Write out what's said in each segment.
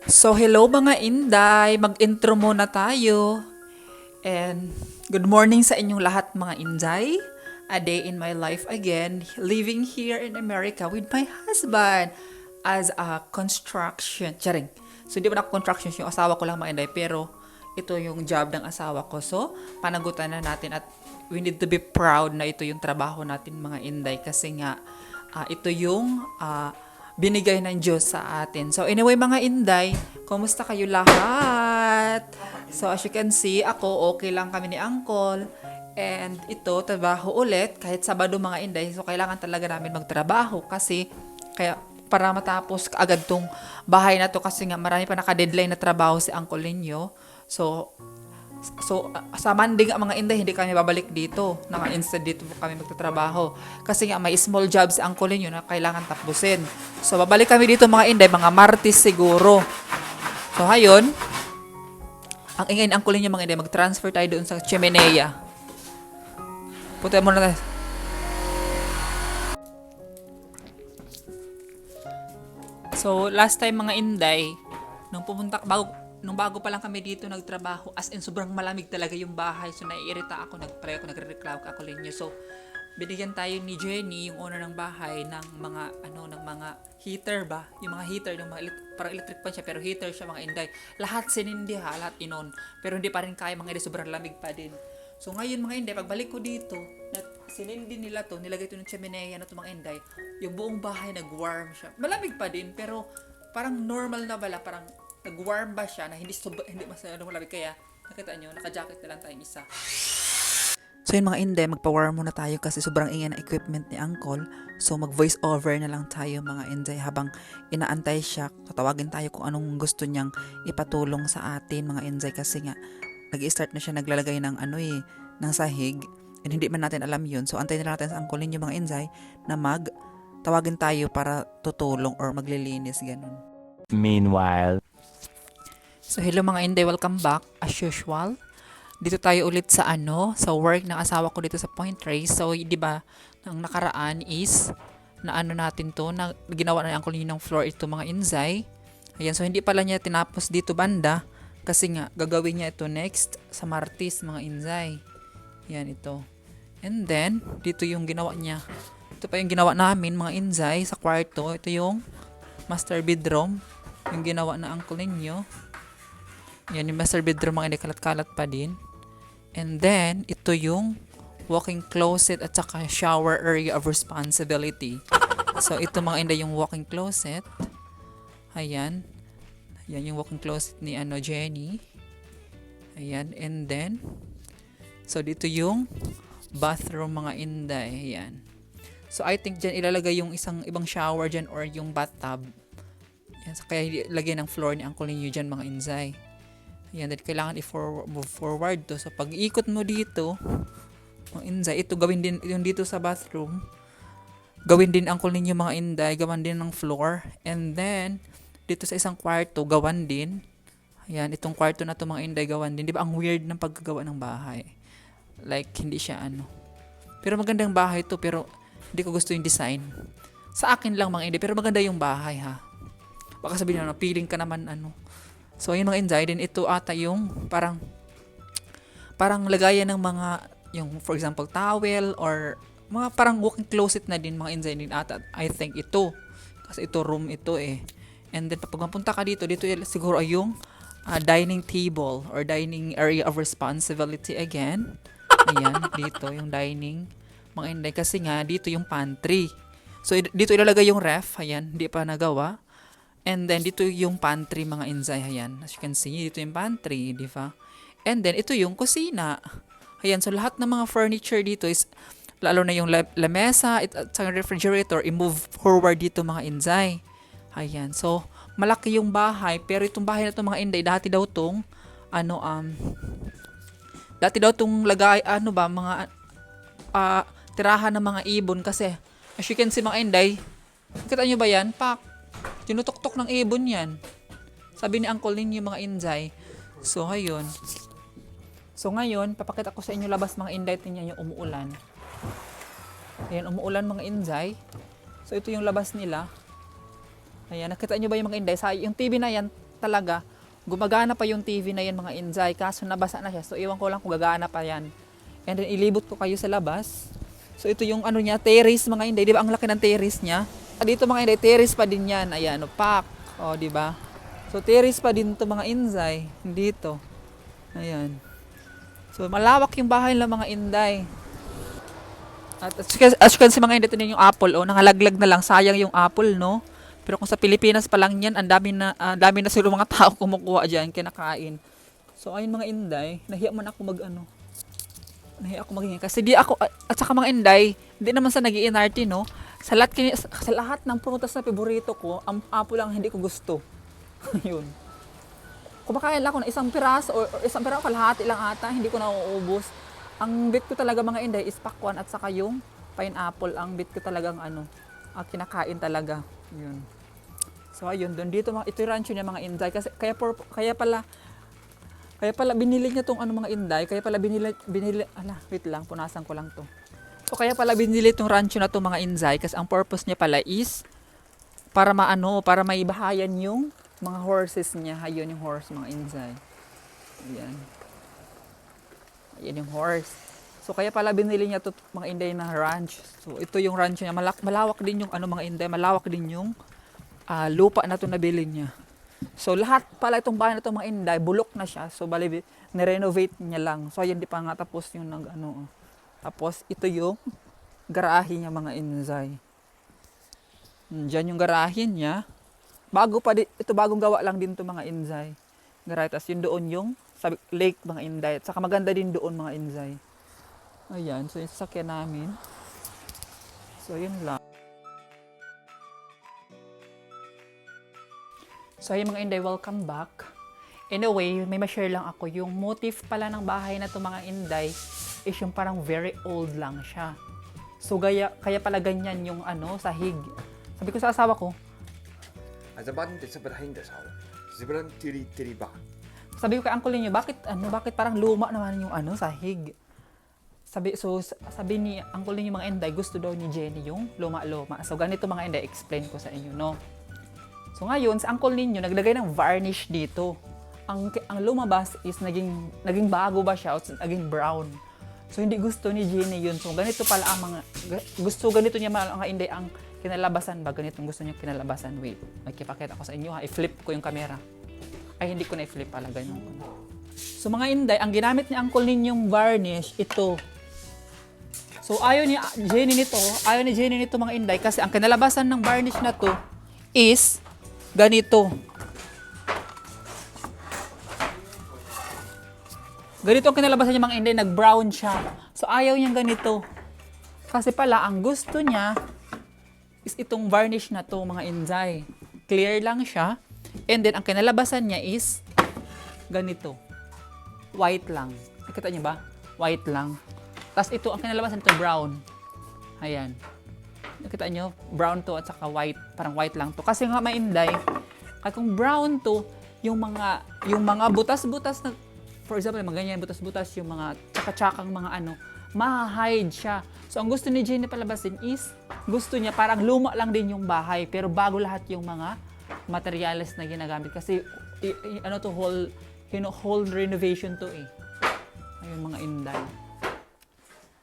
So, hello mga Inday, mag-intro muna tayo. And good morning sa inyong lahat mga Inday. A day in my life again, living here in America with my husband as a construction. Charing. So, hindi ba ako construction, yung asawa ko lang mga Inday, pero ito yung job ng asawa ko. So, panagutan na natin at we need to be proud na ito yung trabaho natin mga Inday kasi nga ito yung binigay ng Diyos sa atin. So anyway mga Inday, kumusta kayo lahat? So as you can see, ako okay lang kami ni Uncle. And ito, trabaho ulit, kahit Sabado mga Inday. So kailangan talaga namin magtrabaho kasi kaya para matapos agad tong bahay na to kasi nga marami pa naka-deadline na trabaho si Uncle ninyo. So, sa Monday nga mga Inday, hindi kami babalik dito. Instead dito kami magtatrabaho. Kasi nga may small job si Uncle ninyo na kailangan tapusin. So, babalik kami dito mga Inday, mga Martes siguro. So, ngayon, ang ingay ng Uncle ninyo mga Inday, mag-transfer tayo doon sa Chimenea. Punta muna tayo. So, last time mga Inday, nung bago pa lang kami dito nagtrabaho, as in sobrang malamig talaga yung bahay. So naiirita ako, nagre-reclame ako linyo. So binigyan tayo ni Jenny, yung owner ng bahay, ng mga heater ba? Yung mga heater, yung mga parang electric pan siya, pero heater siya mga Inday. Lahat sinindi lahat inon. Pero hindi pa rin kaya mga Inday, sobrang lamig pa din. So ngayon mga Inday, pagbalik ko dito, sinindi nila to, nilagay to ng chimenea na to mga Inday, yung buong bahay nag-warm siya. Malamig pa din, pero parang normal na bala, parang nag-warm ba siya na hindi masyadong malamig, kaya nakita nyo, naka-jacket na lang tayong isa. So yun mga Inday, magpa-warm muna tayo kasi sobrang ingay na equipment ni Uncle. So mag-voice over na lang tayo mga Inday habang inaantay siya. Tatawagin tayo kung anong gusto niyang ipatulong sa atin mga Inday kasi nga nag-i-start na siya naglalagay ng ng sahig. And hindi man natin alam yun. So antayin na natin sa Uncle ninyo mga Inday na tawagin tayo para tutulong or maglilinis ganun. Meanwhile, so hello mga Inday, welcome back as usual. Dito tayo ulit sa sa work ng asawa ko dito sa Point Reyes. So, di ba, ang nakaraan is na natin to, na ginawa na Uncle ng floor ito mga Inday. Ayan, so hindi pala niya tinapos dito banda kasi nga gagawin niya ito next sa Martes mga Inday. Yan ito. And then, dito yung ginawa niya. Ito pa yung ginawa namin mga Inday sa kwarto. Ito yung master bedroom, yung ginawa na Uncle ninyo. Yan yung master bedroom mga Inday, kalat-kalat pa din. And then, ito yung walk-in closet at saka shower area of responsibility. So, ito mga Inday yung walk-in closet. Ayan. Yan yung walk-in closet ni Jenny. Ayan. And then, so dito yung bathroom mga Inday. Ayan. So, I think dyan ilalagay yung ibang shower dyan or yung bathtub. Ayan. So, kaya ilagay ng floor ni Uncle ninyo dyan mga Inday. Ayan, dahil kailangan i-move forward to. So, pag ikot mo dito, mga Inday, ito gawin din yung dito sa bathroom. Gawin din Uncle ninyo mga Inday, gawan din ng floor. And then, dito sa isang kwarto, gawan din. Ayan, itong kwarto na to mga Inday, gawan din. Di ba ang weird ng paggagawa ng bahay? Like, hindi siya Pero magandang bahay to, pero hindi ko gusto yung design. Sa akin lang mga Inday, pero maganda yung bahay ha. Baka sabihin na, feeling ka naman So, yung mga Inday, din ito ata yung parang lagayan ng mga, yung for example, towel or mga parang walk-in closet na din mga Inday din ata. I think ito. Kasi ito room ito eh. And then, pag mapunta ka dito siguro ay yung dining table or dining area of responsibility again. Ayan, dito yung dining mga Inday. Kasi nga, dito yung pantry. So, dito ilalagay yung ref. Ayan, hindi pa nagawa. And then, dito yung pantry, mga Inday. Ayan. As you can see, dito yung pantry, di ba? And then, ito yung kusina. Ayan. So, lahat ng mga furniture dito is, lalo na yung lamesa at sa refrigerator, i-move forward dito, mga Inday. Ayan. So, malaki yung bahay. Pero itong bahay na ito, mga Inday, dati daw tong, lagay, mga, tirahan ng mga ibon. Kasi, as you can see, mga Inday, kita nyo ba yan? Tinutok-tok ng ibon yan. Sabi ni Uncle ninyo mga Inday. So, ngayon, papakita ko sa inyo labas mga Inday. Tingnan yung umuulan. Ayan, umuulan mga Inday. So, ito yung labas nila. Ayan, nakita nyo ba yung mga Inday? Yung TV na yan, talaga, gumagana pa yung TV na yan mga Inday, kaso nabasa na siya. So iwan ko lang kung gagana pa yan. And then ilibot ko kayo sa labas. So ito yung ano niya, terrace mga Inday, di ba ang laki ng terrace niya? Dito mga Inday, terrace pa din yan. Ayan, pack. O, di ba? So terrace pa din to mga Inday, dito. Ayan. So malawak yung bahay ng mga Inday. At as you can see mga Inday, ito na yung apple. O, nangalaglag na lang, sayang yung apple, no? Pero kung sa Pilipinas pa lang yan, ang dami na siguro mga tao kumukuha dyan, kinakain. So ayun mga Inday, nahiya man ako nahiya ako magingay. Kasi di ako, at saka mga Inday, hindi naman sa nag-iinarte, no? Sa lahat ng prutas na paborito ko, ang apple lang hindi ko gusto. Yun. Kumakain lang ako ng isang piraso, or isang piraso, kalahati lang ata, hindi ko na uuubos. Ang bit ko talaga mga Inday is pakwan at saka yung pineapple. Ang bit ko talagang kinakain talaga. Yun. So ayun, doon dito ito yung rancho niya mga Inday kasi kaya pala binili niya tong mga Inday, kaya pala binili wait lang, punasan ko lang to. So kaya pala binili tong rancho na to mga Inday kasi ang purpose niya pala is para para maibahayan yung mga horses niya. Ayun yung horse mga Inday. Ayan. Ayan yung horse. So kaya pala binili niya to mga Inday na ranch. So ito yung rancho niya. Malawak din yung mga Inday, malawak din yung lupa na to nabili niya. So lahat pala itong bahay na to mga Inday, bulok na siya. So bali ni-renovate niya lang. So ayan di pa nga tapos yung Tapos ito yung garahe niya mga Inday. Diyan yung garahe niya. Ito bagong gawa lang din to mga Inday. Garahe. Tapos yun doon yung lake mga Inday. At saka maganda din doon mga Inday. Ayan, so yung sasakyan namin. So yun lang. So ayun mga Inday, welcome back. Anyway, may ma-share lang ako. Yung motif pala ng bahay na to mga Inday is yung parang very old lang siya. So kaya pala ganyan yung sahig. Sabi ko sa asawa ko, sabi ko kay uncle niyo, bakit parang luma naman yung sahig? Sabi ni uncle niyo mga Inday, gusto daw ni Jenny yung luma-luma. So ganito mga Inday, explain ko sa inyo, no? So ngayon, sa uncle ninyo, naglagay ng varnish dito. Ang lumabas is naging bago ba siya, o naging brown. So hindi gusto ni Jenny yun. So ganito pala ganito niya mga Inday ang kinalabasan ba? Ganitong gusto niya kinalabasan. Wait, magkipakita ko sa inyo ha. I-flip ko yung camera. Ay, hindi ko na i-flip pala. Ganyan ko. So mga Inday, ang ginamit ni uncle ninyong varnish, ito. So ayaw ni Jenny nito mga Inday kasi ang kinalabasan ng varnish na to is ganito. Ganito ang kinalabasan niya mga Inday, nag-brown siya. So ayaw niyang ganito. Kasi pala ang gusto niya is itong varnish na to mga Inday. Clear lang siya. And then ang kinalabasan niya is ganito. White lang. Nakita niyo ba? White lang. Tapos ito ang kinalabasan nito brown. Ayan. Nakita niyo? Brown to at saka white. Parang white lang to. Kasi nga mga Inday, kung brown to, yung mga butas-butas na, for example, mga ganyan, butas-butas, yung mga tsaka-tsakang mga ma-hide siya. So, ang gusto ni Jenny palabasin is, gusto niya parang luma lang din yung bahay, pero bago lahat yung mga materials na ginagamit. Kasi, whole renovation to eh. Ayun, mga Inday.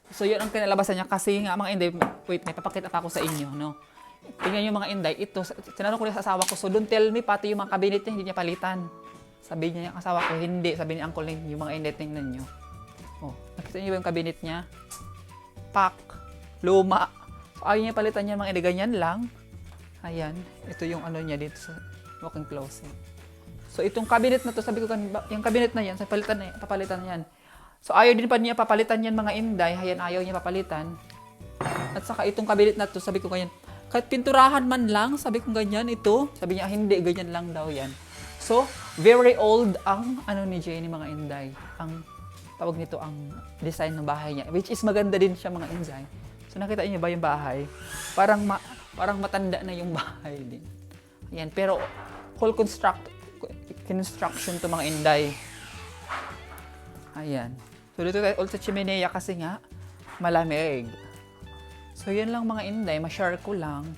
So, yun ang kinalabasan niya. Kasi nga, mga Inday, wait, may papakita pa ako sa inyo, no? Tingnan yung mga Inday, ito, tinanong ko rin sa asawa ko, so don't tell me, pati yung mga cabinet niya, hindi niya palitan. Sabi niya yung asawa ko, hindi. Sabi ni uncle niya, yung mga Inday, tingnan niyo. Oh, nakita niyo ba yung cabinet niya? Pack, luma. So, ayaw niya palitan niya mga Inday, ganyan lang. Ayan, ito yung niya dito sa walk-in closet. So, itong cabinet na to, sabi ko, yung cabinet na yan, papalitan na yan. So, ayaw din pa niya papalitan yan mga Inday, ayan, ayaw niya papalitan. At saka itong cabinet na to, sabi ko ganyan, kahit pinturahan man lang, sabi ko ganyan, ito. Sabi niya, hindi, ganyan lang daw yan. So, very old ang ni Jenny mga Inday. Ang tawag nito, ang design ng bahay niya. Which is maganda din siya mga Inday. So, nakita niyo ba yung bahay? Parang matanda na yung bahay din. Ayan, pero whole construction to mga Inday. Ayan. So, dito tayo ulit sa chimenea kasi nga, malamig. So, yan lang mga Inday, ma-share ko lang.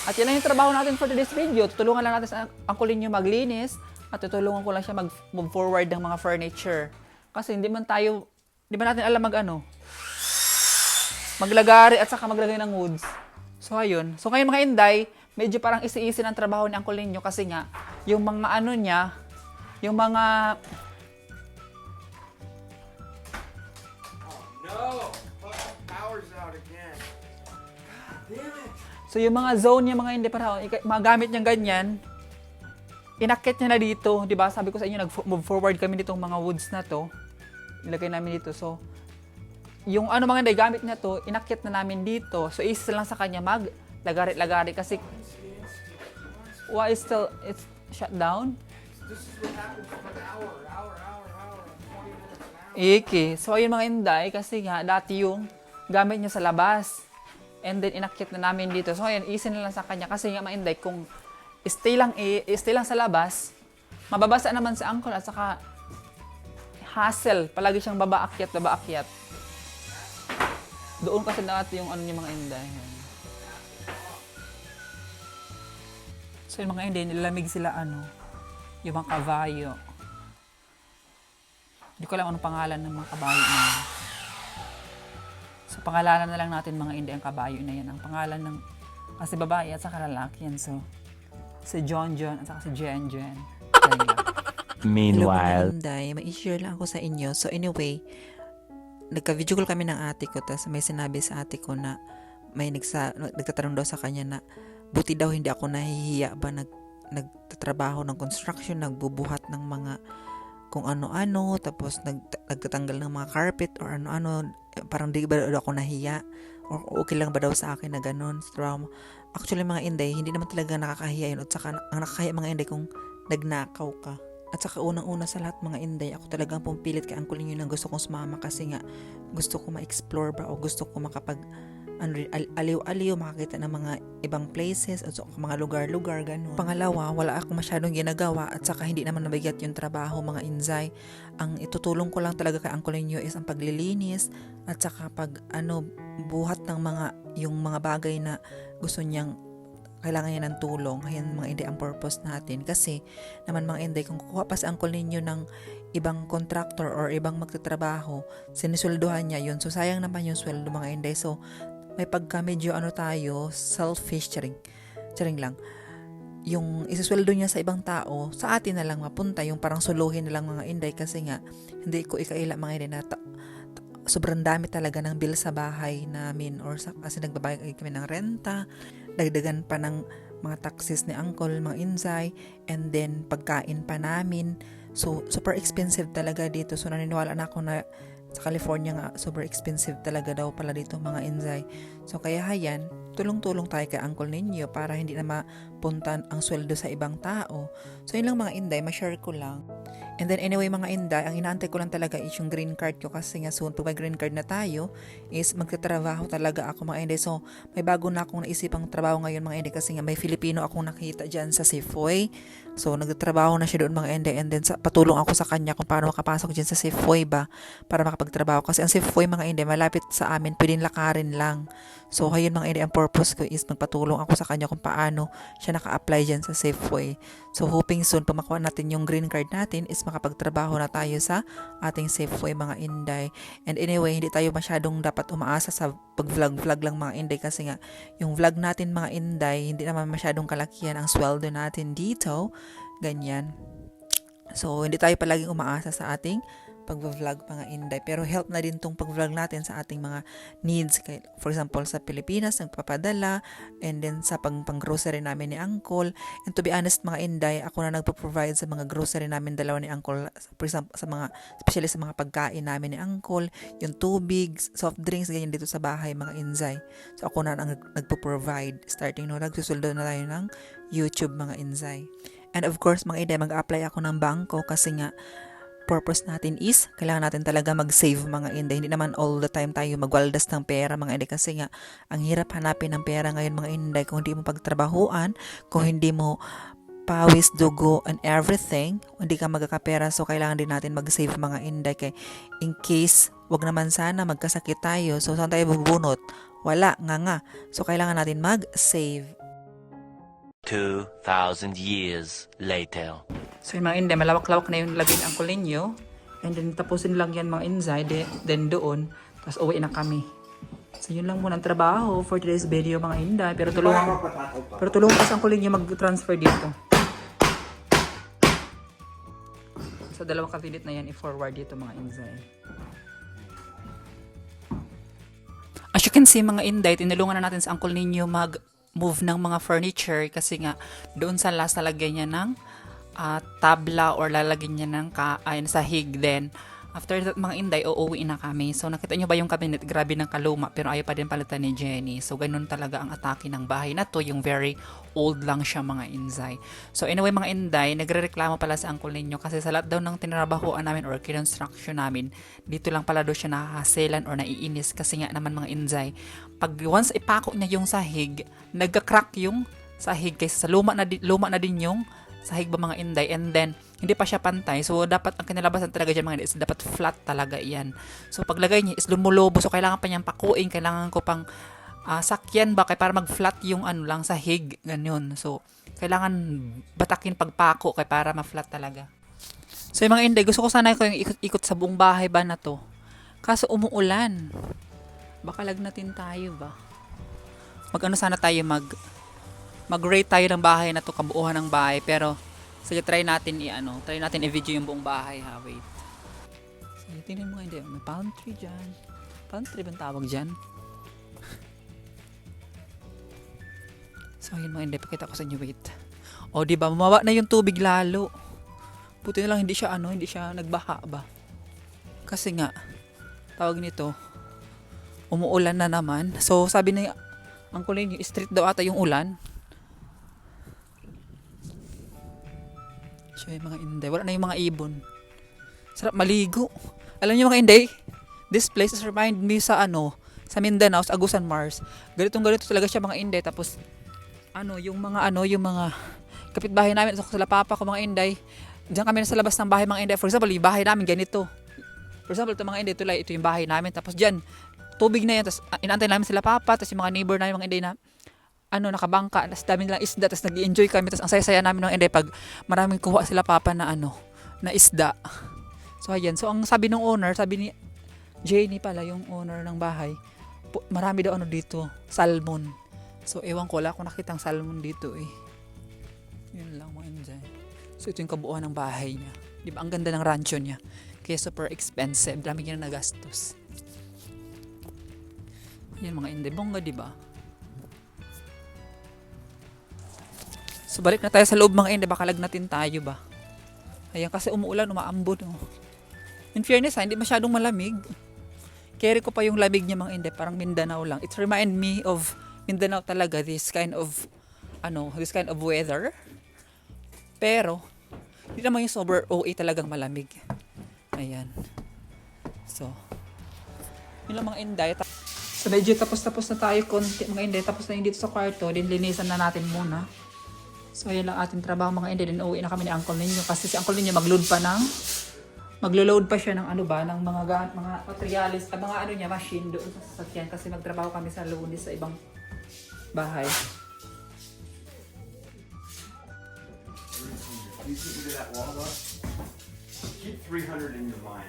At yan lang yung trabaho natin for today's video. Tutulungan lang natin sa Uncle Nino maglinis at tutulungan ko lang siya mag-move forward ng mga furniture. Kasi hindi man natin alam maglagari at saka maglagay ng woods. So ayun. So ngayon mga Inday, medyo parang easy-easy ng trabaho ni Uncle Nino kasi nga, yung mga niya, yung mga... No! Power's out again. God damn it! So yung mga zone niya mga Inday, para mga gamit niyang ganyan, inakit niya na dito. Diba? Sabi ko sa inyo, nag-move forward kami ditong mga woods na to. Ilagay namin dito. So, yung mga Inday, gamit niya to, inakit na namin dito. So, easy lang sa kanya lagari kasi why is it's shut down? This is what happens for an hour, 20 minutes an hour. Iki. So, ayun mga Inday, kasi nga, dati yung gamit niya sa labas. And then, inakit na namin dito. So, ayun, easy na lang sa kanya. Kasi nga, mga Inday, kung stay lang sa labas, mababasa naman si Uncle at saka hassle. Palagi siyang baba akyat. Doon kasi dati yung niya mga Inday. So, yung mga Inday, nilalamig sila yung mga kabayo. Hindi ko alam anong pangalan ng mga kabayo na yun. So, pangalanan na lang natin mga Inday ang kabayo na yan. Ang pangalan ng, kasi babae at saka lalaki yan. So, si John at saka si Jen. Meanwhile, Hello mga Inday, may i-share lang ako sa inyo. So anyway, nagka-video call kami ng ate ko, tapos may sinabi sa ate ko na may nagtatanong daw sa kanya na buti daw hindi ako nahihiya ba nagtatrabaho ng construction, nagbubuhat ng mga kung ano-ano, tapos nagtatanggal ng mga carpet or ano-ano, parang di ba daw ako nahiya or okay lang ba daw sa akin na ganun sa trabaho. Actually mga Inday, hindi naman talaga nakakahiya yun, at saka ang nakakahiya mga Inday kung nagnakaw ka. At saka unang-una sa lahat mga Inday, ako talagang pumipilit kay Uncle Nino na gusto kong sumama kasi nga gusto ko ma-explore ba o gusto ko makapag aliw-aliw, makakita ng mga ibang places at mga lugar-lugar, ganun. Pangalawa, wala akong masyadong ginagawa at saka hindi naman nabigat yung trabaho mga Inday. Ang itutulong ko lang talaga kay Uncle Nino is ang paglilinis at saka buhat ng yung mga bagay na gusto niyang kailangan niya ng tulong. Ayan mga Inday ang purpose natin. Kasi naman mga Inday, kung kukuha pa si Uncle Nino ng ibang contractor or ibang magtatrabaho, sinisweldohan niya yun. So sayang naman yung sweldo mga Inday. So may pagka medyo tayo, selfish, charing lang. Yung isasweldo niya sa ibang tao, sa atin na lang mapunta, yung parang suluhin na lang mga Inday, kasi nga hindi ko ikaila mga Inday na sobrang dami talaga ng bill sa bahay namin kasi nagbabayad kami ng renta, dagdagan pa ng mga taxes ni Uncle, mga Inday, and then pagkain pa namin. So super expensive talaga dito. So naniniwala na ako na sa California nga super expensive talaga daw pala dito mga Inday. So kaya hayan, tulong-tulong tayo kay Uncle Nino para hindi na mapuntan ang sweldo sa ibang tao. So yun lang mga Inday, ma-share ko lang. And then anyway mga Inday, ang inaantay ko lang talaga is yung green card ko, kasi nga soon pag may green card na tayo is magtatrabaho talaga ako mga Inday. So may bago na akong naisipang trabaho ngayon mga Inday, kasi nga may Filipino akong nakita dyan sa Safeway. So nagtatrabaho na siya doon mga Inday, and then patulong ako sa kanya kung paano makapasok dyan sa Safeway ba para makapagtrabaho. Kasi ang Safeway mga Inday malapit sa amin, pwedeng lakarin lang. So ayun mga Inday, ang purpose ko is magpatulong ako sa kanya kung paano siya naka-apply dyan sa Safeway. So hoping soon pag makuha natin yung green card natin is makapagtrabaho na tayo sa ating Safeway mga Inday. And anyway, hindi tayo masyadong dapat umaasa sa pag-vlog lang mga Inday, kasi nga yung vlog natin mga Inday, hindi naman masyadong kalakihan ang sweldo natin dito, ganyan. So hindi tayo palaging umaasa sa ating pag-vlog mga Inday, pero help na din tong pag-vlog natin sa ating mga needs. For example, sa Pilipinas, nagpapadala, and then sa pang-grocery namin ni Uncle. And to be honest mga Inday, ako na nagpo-provide sa mga grocery namin dalawa ni Uncle, for example, especially sa mga pagkain namin ni Uncle, yung tubig, soft drinks, ganyan dito sa bahay mga Inday. So ako na ang nagpo-provide, starting nagsusuldo na tayo ng YouTube mga Inday. And of course mga Inday, mag-apply ako ng bangko, kasi nga purpose natin is kailangan natin talaga mag-save mga Inday. Hindi naman all the time tayo magwaldas ng pera mga Inday, kasi nga ang hirap hanapin ng pera ngayon mga Inday kung hindi mo pagtrabahuan, kung hindi mo pawis, dugo, and everything, hindi ka magkakapera. So kailangan din natin mag-save mga Inday, kay in case wag naman sana magkasakit tayo, so saan tayo bubunot? Wala nga. So kailangan natin mag-save. 2,000 years later. So yung mga inday, malawak-lawak na yung labi ng Uncle ninyo. And then tapusin lang yan mga inzay, then doon, tapos uwi na kami. So yun lang muna ang trabaho for today's video mga inday. Pero tulungan ko sa Uncle ninyo mag-transfer dito. So dalawang kapilit na yan, i-forward dito mga inzay. As you can see mga inday, tinulungan na natin sa Uncle ninyo mag-move ng mga furniture kasi nga doon sa last lalagyan niya ng tabla or lalagyan niya ng sahig. Then after that mga inday, uuwi na kami. So nakita nyo ba yung cabinet? Grabe ng kaluma pero ayaw pa din palitan ni Jenny. So ganun talaga ang atake ng bahay na to. Yung very old lang siya mga inday. So anyway mga inday, nagre-reklamo pala sa Uncle ninyo kasi sa lahat daw ng tinrabahoan namin or kinonstruction namin, dito lang pala daw siya nahahaselan or naiinis kasi nga naman mga inday, pag once ipako niya yung sahig, nagka-crack yung sahig kaysa sa luma na din yung sahig ba mga inday, and then hindi pa siya pantay. So dapat ang kinalabasan talaga dyan mga inday is dapat flat talaga yan. So paglagay niya is lumulobo, so kailangan pa niyang pakuin, kailangan ko pang sakyan ba kaya para mag-flat yung lang sahig, ganyan. So kailangan batakin pagpako kaya para ma-flat talaga. So yung mga inday, gusto ko sana ko yung ikot-ikot sa buong bahay ba na to, kaso umuulan, baka lagnatin tayo ba. Mag-ano sana tayo, mag-rate tayo ng bahay na to, kabuuhan ng bahay. Pero sige, try natin i-video yung buong bahay ha. Wait. Sige, tingnan mo nga, hindi. May palm tree dyan. Palm tree ba ang tawag dyan? So ayun mga hindi, pakita ko sa inyo, wait. O diba, bumaba na yung tubig lalo. Buti na lang hindi siya nagbaha ba. Kasi nga, tawag nito, umuulan na naman. So sabi na ang kulay niyo, street daw ata yung ulan. So yung mga inday, wala na yung mga ibon. Sarap maligo. Alam niyo mga inday, this place is remind me sa sa Mindanao, sa Agusan Mars. Ganito talaga siya mga inday. Tapos yung mga kapitbahay namin sa papa ko mga inday. Diyan kami sa labas ng bahay mga inday. For example, yung bahay namin ganito. For example, ito mga inday, ito yung bahay namin. Tapos diyan, tubig na yan. Tapos inaantay namin sila papa. Tapos yung mga neighbor namin mga inday na nakabangka, tapos dami nilang isda, tapos nag-enjoy kami, tapos ang saya-saya namin ng inday pag maraming kuha sila papa na na isda. So ayan, so ang sabi ng owner, sabi ni Jenny pala, yung owner ng bahay, marami daw dito, salmon. So ewan ko, wala akong nakitang salmon dito eh. Yun lang mga inday. So ito yung kabuuan ng bahay niya. Di ba ang ganda ng rancho niya? Kaya super expensive, dami niya na nagastos. Yan mga inday, bongga di ba? So balik na tayo sa loob mga inday, baka lagnatin tayo ba. Ayan, kasi umuulan, umaambon. In fairness hindi masyadong malamig. Carry ko pa yung lamig niya mga inday, parang Mindanao lang. It remind me of Mindanao talaga, this kind of weather. Pero hindi naman yung sober OA talagang malamig. Ayan. So yun lang mga inday. So medyo tapos na tayo konti mga inday, tapos na yung dito sa kwarto, din linisan na natin muna. So ayan lang ating trabaho mga inday, din uuwi na kami ni Uncle ninyo kasi si Uncle ninyo maglo-load pa siya ng ng mga materials, mga niya, machine doon sa sasakyan kasi magtrabaho kami sa Lunes sa ibang bahay. You keep to that wall, bud. Keep 300 in your mind.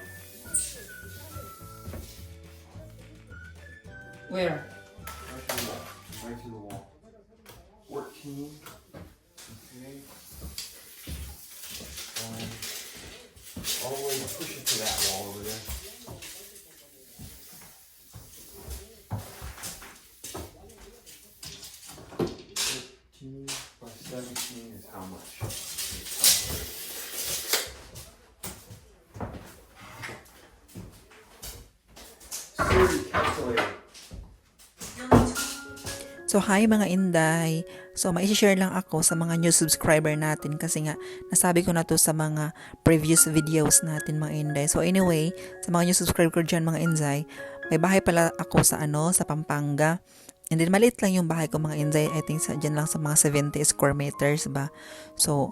Where? Right to the wall. Right to the wall. 14. Okay. All the way, push it to that wall over there. 15 by 17 is how much? So hi mga inday. So mai-share lang ako sa mga new subscriber natin kasi nga nasabi ko na to sa mga previous videos natin mga inday. So anyway, sa mga new subscriber ko dyan mga inday, may bahay pala ako sa sa Pampanga. And then maliit lang yung bahay ko mga inday. I think dyan lang sa mga 70 square meters ba. So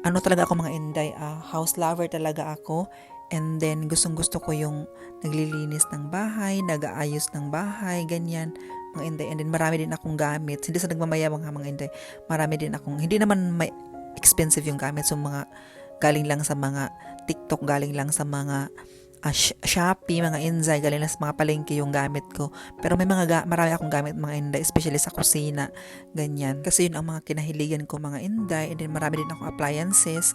talaga ako mga inday, house lover talaga ako. And then gustong gusto ko yung naglilinis ng bahay, nag-aayos ng bahay, ganyan. mga inday. And then marami din akong gamit. Hindi sa nagmamayabang ha mga inday. Marami din akong, hindi naman may expensive yung gamit. So mga galing lang sa mga TikTok, galing lang sa mga Shopee, mga Inzay, galing lang sa mga palengke yung gamit ko. Pero may marami akong gamit mga inday, especially sa kusina, ganyan. Kasi yun ang mga kinahiligan ko mga inday. And then marami din akong appliances.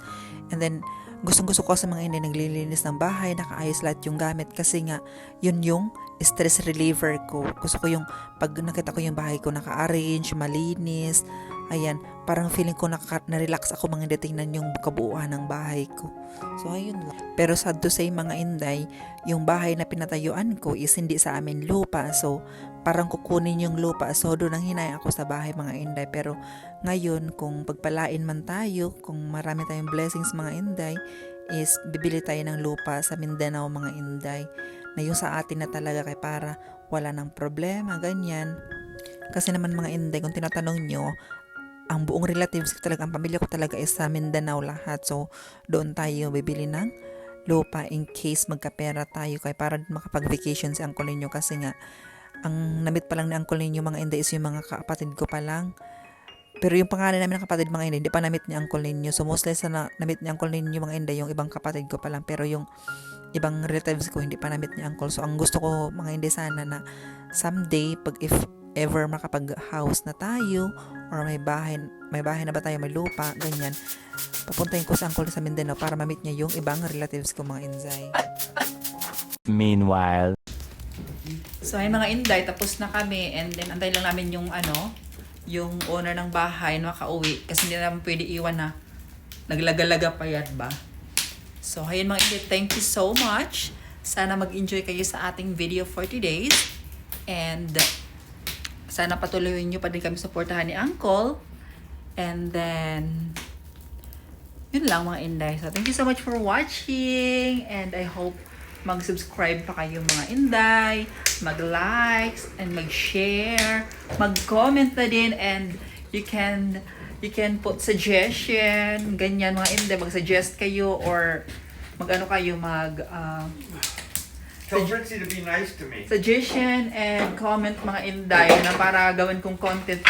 And then gustong-gusto ko sa mga inday naglilinis ng bahay, nakaayos lahat yung gamit kasi nga yun yung stress reliever ko. Gusto ko yung pag nakita ko yung bahay ko naka-arrange, malinis, ayan, parang feeling ko na-relax ako mga inday tingnan yung kabuuan ng bahay ko. So ayun lang. Pero sad to say mga inday, yung bahay na pinatayuan ko is hindi sa amin lupa. So parang kukunin yung lupa. So doon ang hinay ako sa bahay mga inday. Pero ngayon kung pagpalain man tayo, kung marami tayong blessings mga inday, is bibili tayo ng lupa sa Mindanao mga inday. Na yung sa atin na talaga kay para wala ng problema, ganyan. Kasi naman mga inday, kung tinatanong nyo, ang buong relatives ko talaga, ang pamilya ko talaga is sa Mindanao lahat. So, doon tayo bibili ng lupa in case magkapera tayo kay para makapag-vacation si uncle ninyo kasi nga, ang namit pa lang ni uncle ninyo mga inday is yung mga kapatid ko pa lang. Pero yung pangalan namin ng kapatid mga inday, hindi pa namit ni uncle ninyo. So, mostly sa namit ni uncle ninyo mga inday, yung ibang kapatid ko pa lang. Pero yung ibang relatives ko, hindi pa namit ni uncle. So, ang gusto ko mga inday sana na someday, pag if ever makapag-house na tayo or may bahay na ba tayo, may lupa, ganyan, papuntahin ko sa uncle sa Mindanao para ma-meet niya yung ibang relatives ko mga inzay. Meanwhile. So ay mga inday, tapos na kami and then antay lang namin yung yung owner ng bahay na makauwi kasi hindi naman pwede iwan na naglagalaga pa yan ba. So ayun mga inday, thank you so much. Sana mag-enjoy kayo sa ating video for today's and sana patuloyin nyo pa din kami supportahan ni Uncle. And then, yun lang mga inday. So, thank you so much for watching. And I hope mag-subscribe pa kayo mga inday. Mag-likes and mag-share. Mag-comment na din. And you can put suggestion. Ganyan mga inday. Mag-suggest kayo or mag-ano kayo Tell Fritzy to be nice to me. suggestion and comment mga inday na para gawin kong content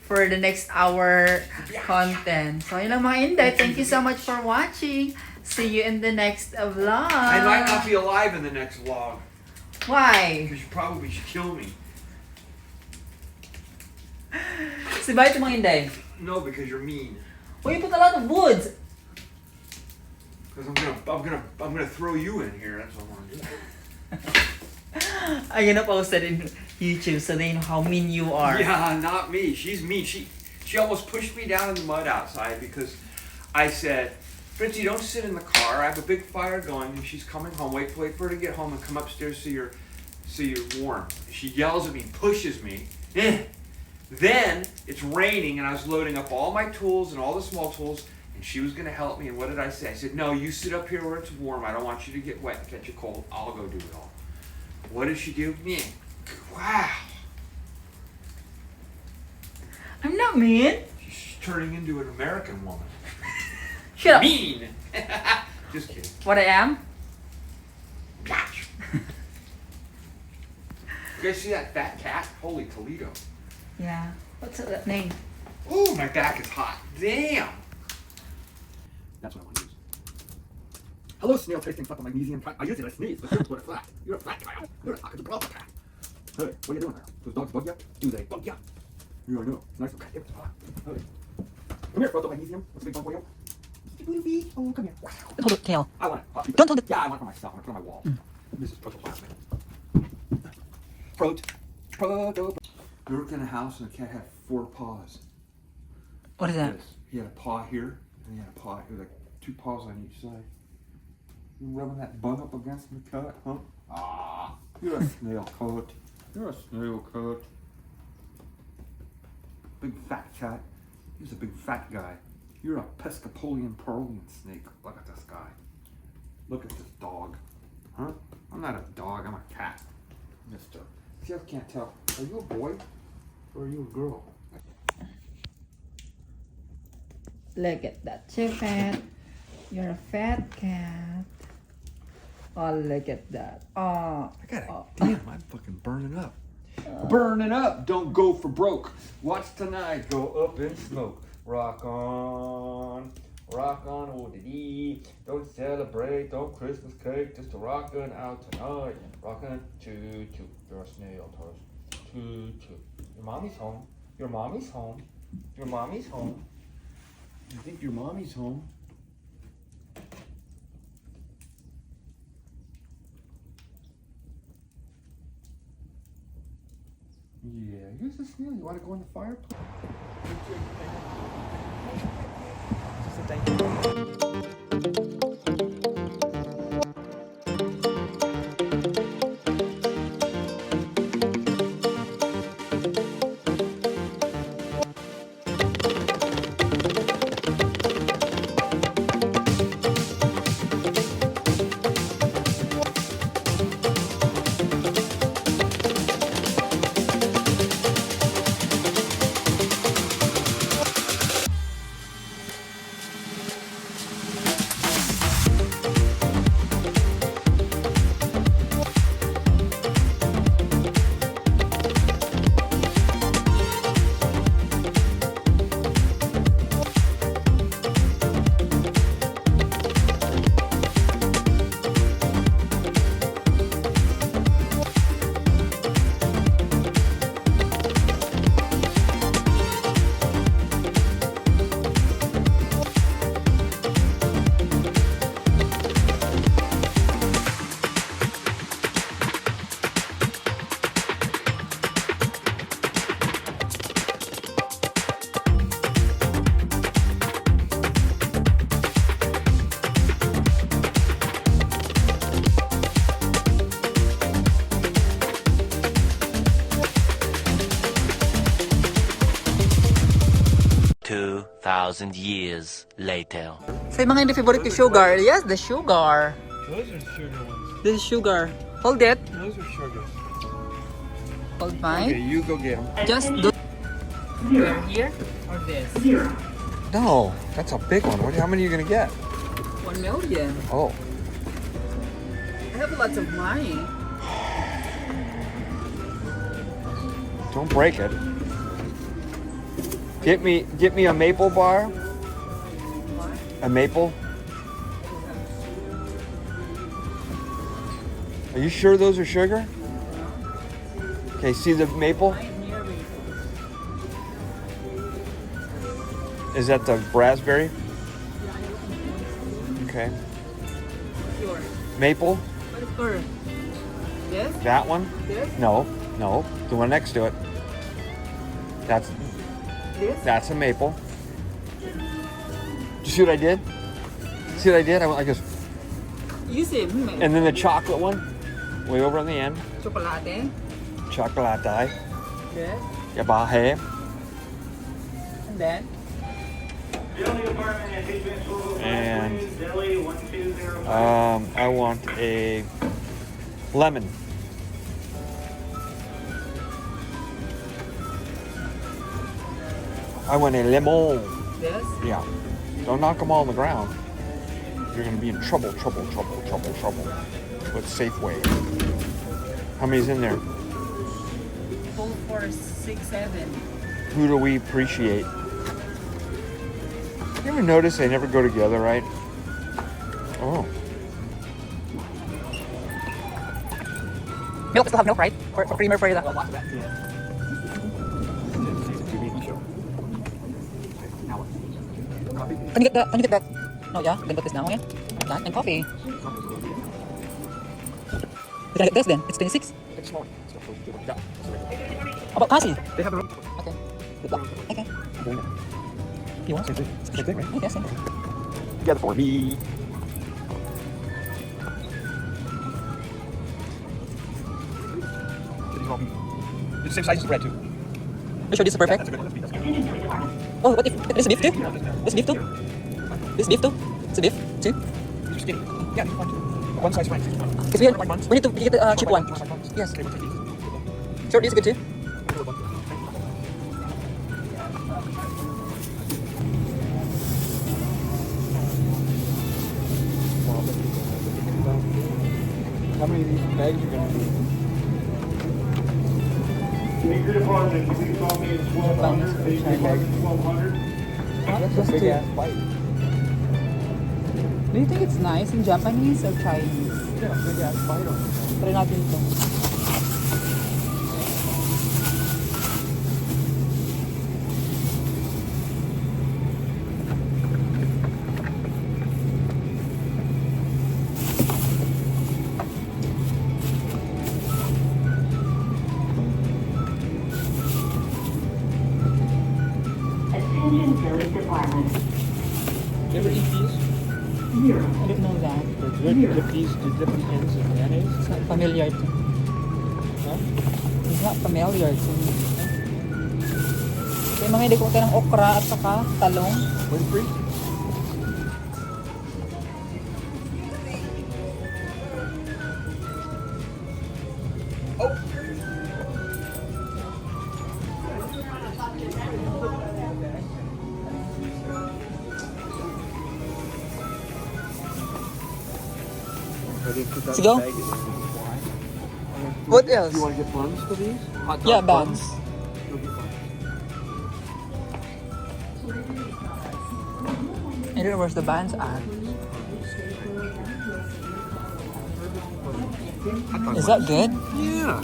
for the next hour content. So, yun lang mga inday. Thank you so much for watching. See you in the next vlog. I might not be alive in the next vlog Why? because you probably should kill me. Si ba ito mga inday? No, because you're mean. Well, you put a lot of woods. Because I'm gonna throw you in here. That's what I'm gonna do. I'm gonna post it in YouTube so they know how mean you are. Yeah, not me. She's mean. She almost pushed me down in the mud outside because I said, Fritzy, don't sit in the car. I have a big fire going and she's coming home. Wait for her to get home and come upstairs so you're warm. She yells at me, pushes me. Then it's raining and I was loading up all my tools and all the small tools and she was gonna help me. And what did I say? I said, no, you sit up here where it's warm. I don't want you to get wet and catch a cold. I'll go do it all. What did she do? Wow. I'm not mean. She's turning into an American woman. Shut up. Mean. Just kidding. What I am? Gotcha. You guys see that fat cat? Holy Toledo. Yeah. What's that name? Ooh, my back is hot. Damn. That's what I want to use. Hello, snail tasting stuff on magnesium. I use it as sneeze, but here's what it's like. You're a fat guy. You're a fucking problem cat. Hey, what are you doing there? Those dogs bug you? Do they bug you? Yeah, I know. It's nice. Okay, it's hot. Hey. Come here, Photo Magnesium. What's a big bug for you? Oh, come here. Hold it, Kale. I want it. Don't hold it. Yeah, I want it for myself. I want it on my wall. This is protoplasmic. Proto. We were in a house and the cat had 4 paws. What is that? Yes. He had a paw here and he had a paw. He had like 2 paws on each side. You rubbing that bug up against the cut, huh? Ah, you're a snail coat. You're a snail coat. Big fat cat. He's a big fat guy. You're a Pescopolian Pearlian snake. Look at this guy. Look at this dog. Huh? I'm not a dog, I'm a cat. Mister. See, I can't tell. Are you a boy or are you a girl? Look at that. You're fat. You're a fat cat. Oh, look at that. Oh. I got it. Damn, I'm fucking burning up. Burning up, don't go for broke. Watch tonight go up in smoke. Rock on, oh-dee-dee. Don't celebrate, don't Christmas cake, just a rockin' out tonight. Rockin' choo-choo. You're a snail, Taurus. Choo-choo. Your mommy's home. Your mommy's home. Your mommy's home. You think your mommy's home? Yeah, here's the snail. You want to go in the fireplace? Two 2,000 years later. Sa mga hindi favorite yung sugar. Yes, the sugar. Those are sugar ones. This is sugar. Hold it. Those are sugar. Hold Okay, mine. you go get them. Just do. We're here or this? No, that's a big one. How many are you gonna get? 1 million. Oh, I have lots of money. don't break it. Get me a maple bar. A maple. Are you sure those are sugar? Okay, see the maple? Is that the raspberry? Okay. Yours. Maple? What is yours? Yes? That one? This? No, no. The one next to it. This? That's a maple. Did you see what I did? See what I did? I went like this. You say And then the chocolate one, way over on the end. chocolate. Chocolate. Yes. Yabahe. And then? And I want a lemon. I want a lemon. This? Yeah. Don't knock them all on the ground. You're gonna be in trouble with Safeway. How many's in there? 4, 4, 6, 7. Who do we appreciate? You ever notice they never go together, right? Oh. Milk still have milk, right? For creamer for the. Can you get that? No, yeah. Then put this now, okay? That and coffee. Can I get this then? It's 26. How about Cassie? They have their own. Okay. Good luck. Okay. You want? Okay, same. Together for me. It's the same size as the bread too. You sure this is perfect? Oh, what if this is beef too? This beef too? This beef too? It's a beef too? You're skinny. Yeah, one size fine. Because we need to get the cheap one. Yes. Sure, this is good too. How many of these bags are gonna be? Your department, you can call me at 1200. They can call me at 1200. That's a big ass bite. Do you think it's nice in Japanese or Chinese? Yeah, big ass bite on it. Try natin to. Attention Village Department. You ever eat these? Zero. I didn't know that. You dip these to different ends of mayonnaise? It's not familiar to me. Huh? It's not familiar to me. Kaya mga hindi ko ng okra at saka talong. Winfrey? Let's go. What else? You want to get buns for these? Hot dog Yeah, buns. I don't know where's the buns at. Is that good? Yeah.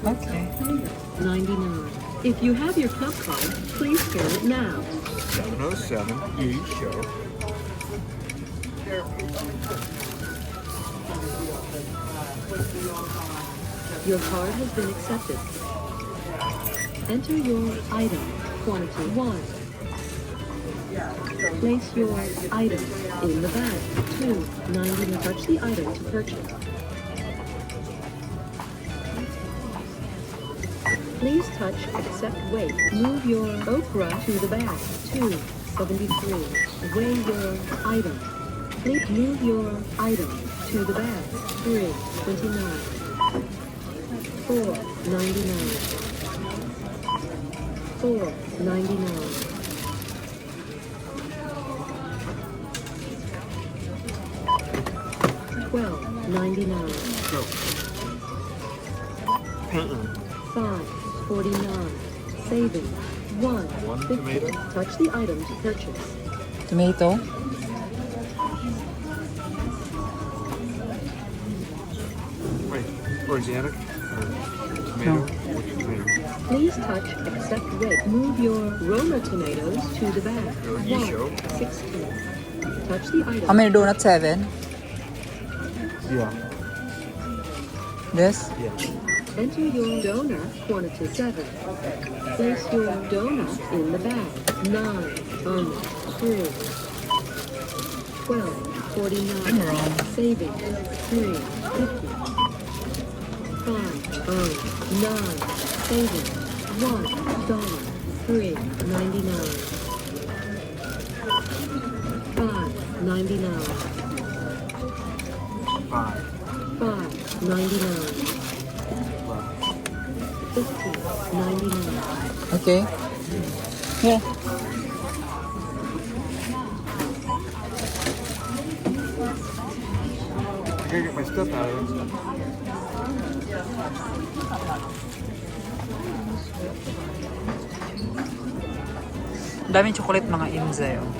Okay. 99. If you have your cup card, please scan it now. 707 E show. Your card has been accepted. Enter your item, quantity 1. Place your item in the bag. 2. 90. Touch the item to purchase. Please touch accept weight. Move your okra to the bag. 2. 73. Weigh your item. Please move your item to the bag. 3. 29. 4. 99. 4. 99. 12.99. 5.49. Saving 1.50. Touch the item to purchase. Tomato. Wait, organic? Or tomato? Which tomato? Please touch accept weight. Move your Roma tomatoes to the bag. Yisho. 1.16. Touch the item. How many donuts? 7? Yeah. This? Yeah. Enter your donor quantity 7. Place your donut in the bag. 9. 3. 12.49. I'm wrong. Saving 3.50. 5. 9. Saving $1. 3.99. 5.99. 5. 5.99. 15.99. Okay. Here. I gotta get my stuff out of it. Daming chocolate mga inzay. Oh.